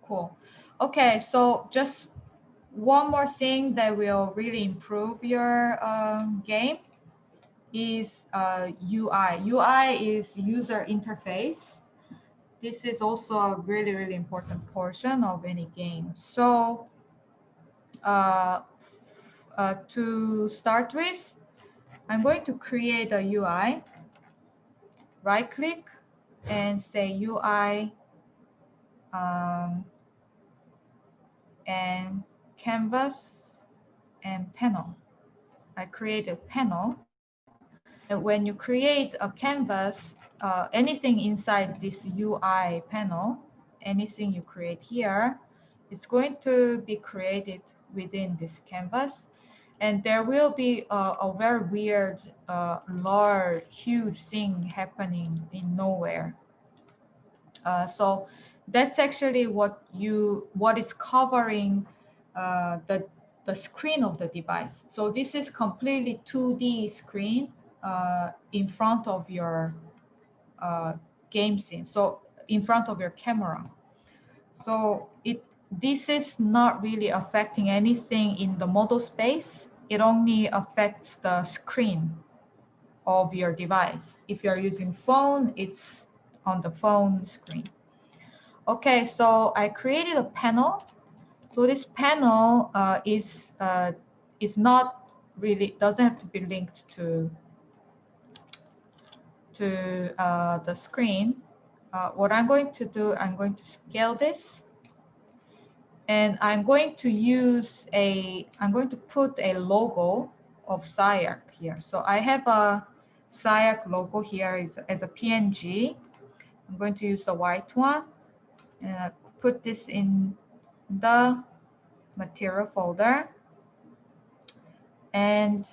Cool. Okay, so just one more thing that will really improve your game is UI. UI is user interface. This is also a really, really important portion of any game. So to start with, I'm going to create a UI, right click and say UI and canvas and panel. I create a panel. And when you create a canvas, anything inside this UI panel, anything you create here, it's going to be created within this canvas. And there will be a very weird, large, huge thing happening in nowhere. So that's actually what is covering the screen of the device. So this is completely 2D screen in front of your game scene. So in front of your camera. So this is not really affecting anything in the model space. It only affects the screen of your device. If you're using phone, it's on the phone screen. Okay, so I created a panel. So this panel is not really, doesn't have to be linked to the screen. What I'm going to do, I'm going to scale this, and I'm going to put a logo of SCI-Arc here. So I have a SCI-Arc logo here as a PNG. I'm going to use the white one and I put this in the material folder. And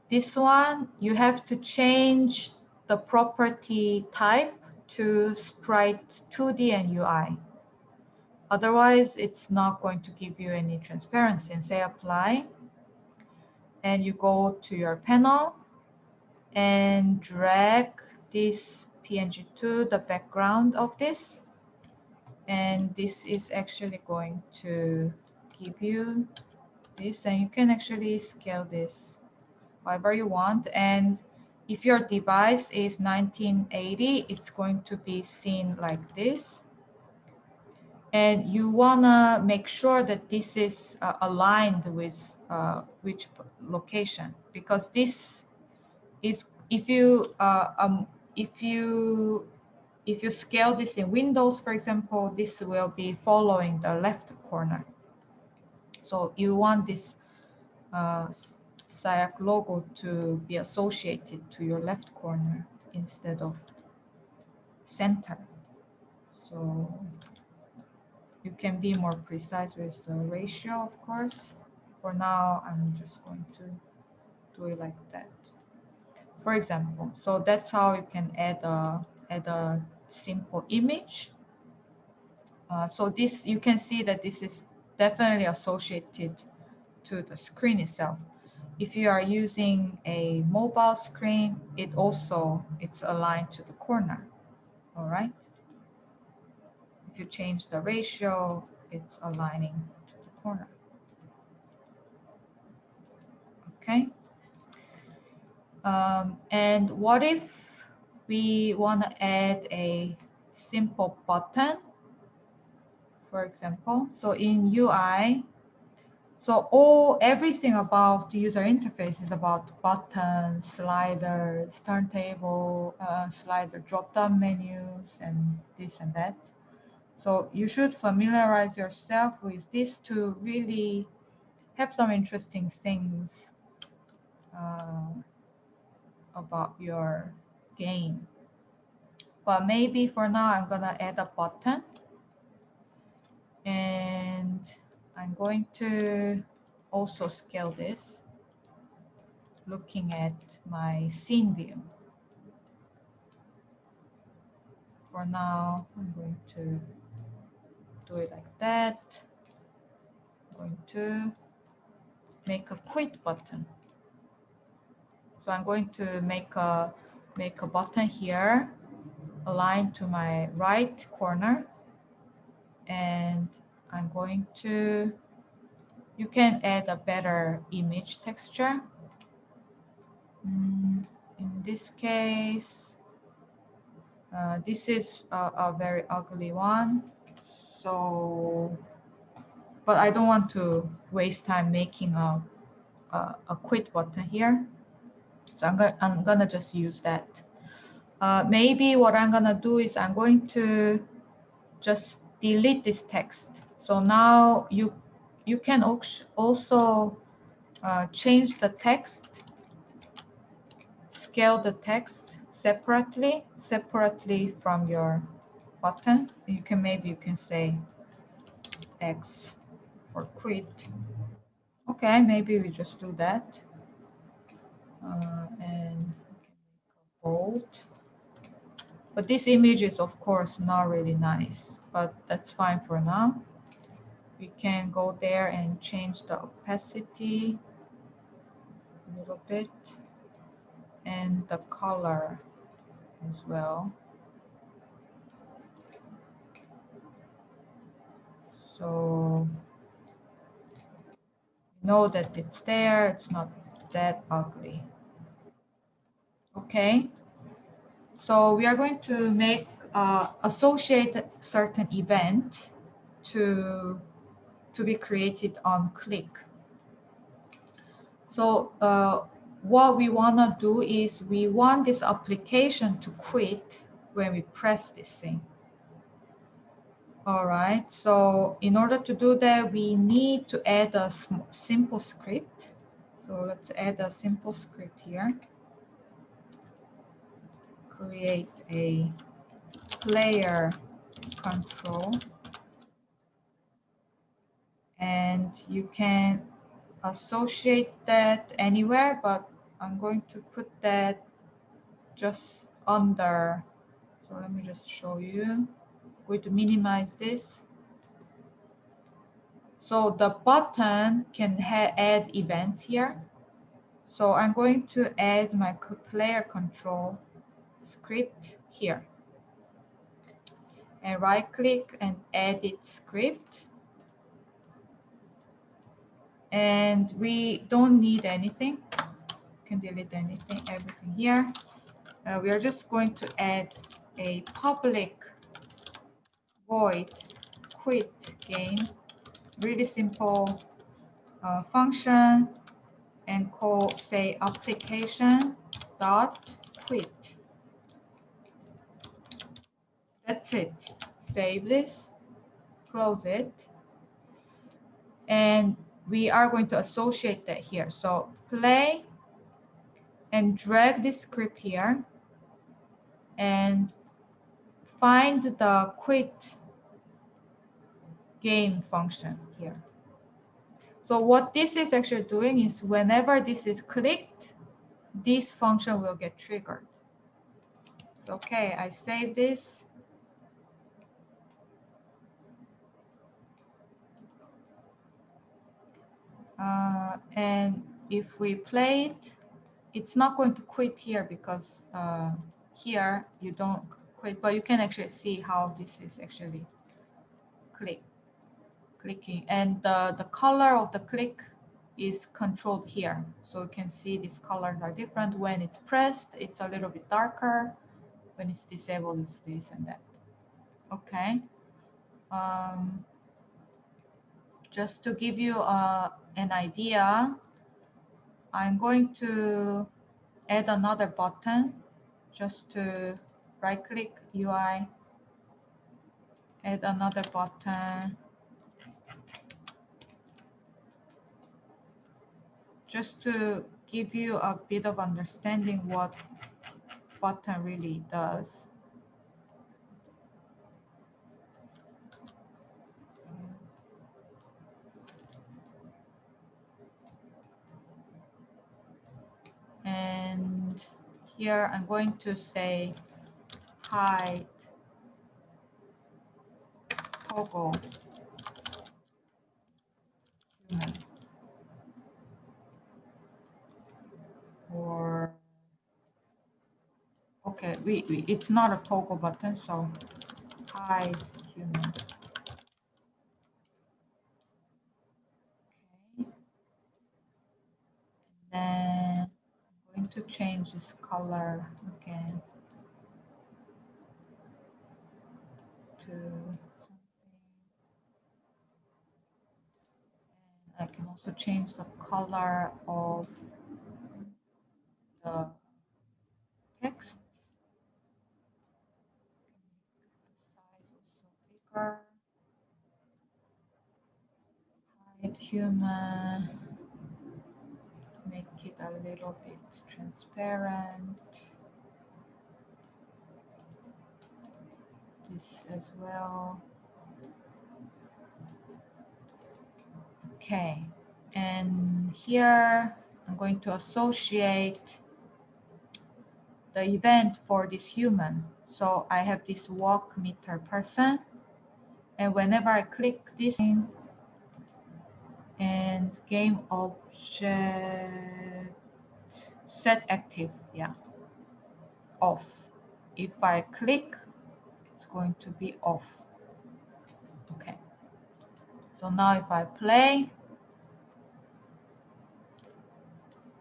this one, you have to change the property type to sprite 2D and UI. Otherwise, it's not going to give you any transparency. And say apply. And you go to your panel and drag this PNG to the background of this. And this is actually going to give you this, and you can actually scale this however you want. And if your device is 1980, it's going to be seen like this. And you wanna make sure that this is aligned with which location, because this is, if you scale this in Windows, for example, this will be following the left corner. So you want this SCI-Arc logo to be associated to your left corner instead of center. So you can be more precise with the ratio, of course. For now, I'm just going to do it like that. For example, so that's how you can add a simple image. So this, you can see that this is definitely associated to the screen itself. If you are using a mobile screen, it's aligned to the corner. All right. If you change the ratio, it's aligning to the corner. Okay. And what if we want to add a simple button, for example? So in UI, so everything about the user interface is about buttons, sliders, turntable, slider drop-down menus, and this and that. So you should familiarize yourself with this to really have some interesting things about your game. But maybe for now, I'm gonna add a button, and I'm going to also scale this, looking at my scene view. For now, I'm going to do it like that. I'm going to make a quit button. So I'm going to make a button here, aligned to my right corner, and going to, you can add a better image texture. In this case, this is a very ugly one. So, but I don't want to waste time making a quit button here. So I'm gonna just use that. Maybe what I'm gonna do is I'm going to just delete this text. So now you can also change the text, scale the text separately from your button. You can say X for quit. Okay, maybe we just do that. And bold. But this image is of course not really nice, but that's fine for now. We can go there and change the opacity a little bit and the color as well. So know that it's there, it's not that ugly. Okay, so we are going to make associate certain event to be created on click. So what we want to do is we want this application to quit when we press this thing. All right, so in order to do that, we need to add a simple script. So let's add a simple script here. Create a player control. And you can associate that anywhere, but I'm going to put that just under. So let me just show you. I'm going to minimize this. So the button can add events here. So I'm going to add my player control script here. And right click and edit script. And we don't need anything. You can delete everything here. We are just going to add a public void quit game, really simple function, and call, say, application dot quit. That's it. Save this, close it, and we are going to associate that here. So play and drag this script here and find the quit game function here. So what this is actually doing is whenever this is clicked, this function will get triggered. Okay, I save this. And if we play it, it's not going to quit here because here you don't quit, but you can actually see how this is actually clicking. And the color of the click is controlled here. So you can see these colors are different. When it's pressed, it's a little bit darker. When it's disabled, it's this and that. Okay. Just to give you an idea, I'm going to add another button just to right click UI, add another button just to give you a bit of understanding what button really does. And here I'm going to say hide toggle human, or okay, it's not a toggle button, so hide human. change this color again to something. And I can also change the color of the text. The size also bigger. Hide human. Make it a little bit transparent. This as well. Okay, and here I'm going to associate the event for this human. So I have this walk meter person, and whenever I click this thing and game object set active, yeah, off. If I click, it's going to be off. Okay. So now if I play,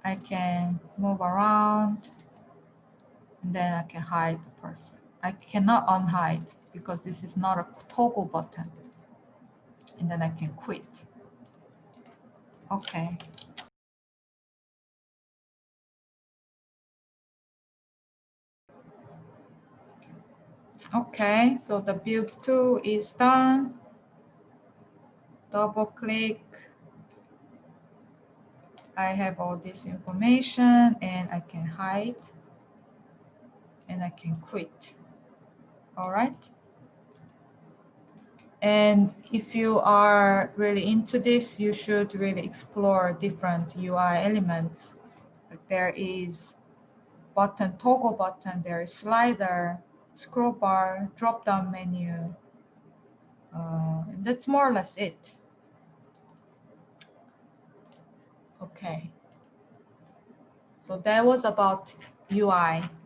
I can move around and then I can hide the person. I cannot unhide because this is not a toggle button. And then I can quit. Okay. Okay, so the build 2 is done. Double click. I have all this information and I can hide and I can quit. All right. And if you are really into this, you should really explore different UI elements. Like there is button, toggle button, there is slider, scroll bar, drop down menu. And that's more or less it. Okay. So that was about UI.